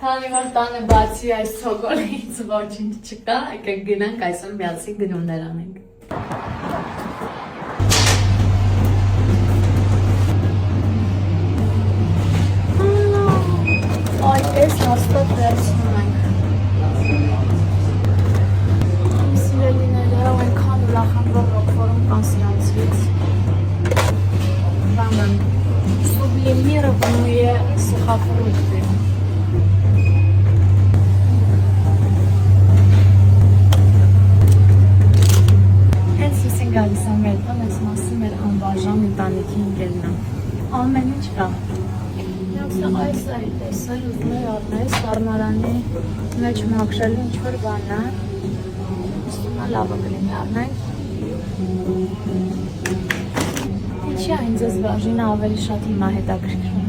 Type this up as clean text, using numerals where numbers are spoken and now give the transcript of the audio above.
Քանի որ տանը բացի այս ցոկոլից ոչինչ չկա, եկեք գնանք այսօր միասին գնումներ անենք։ Այս հաստատ վերցնում ենք։ Իմ սիրելիները այնքան ուրախանվող Ռոկֆորում կան սրանցից։ Բանը, сублимированные сухофрукты։ Հենց ես են գալիս ամեր տան, ես մասում էր անբաժան ընտանիքի ընկերնա։ Ամեն ինչ կա։ Այս այլ տեսել, ուզում էր առնել սարմարանի մեջ մաքրելու ինչ-որ բանա։ Ուսումա լավը կլինի առնենք։ Ինչի այն ձեզ բաժինը ավելի շատ հիմա հետաքրքրում։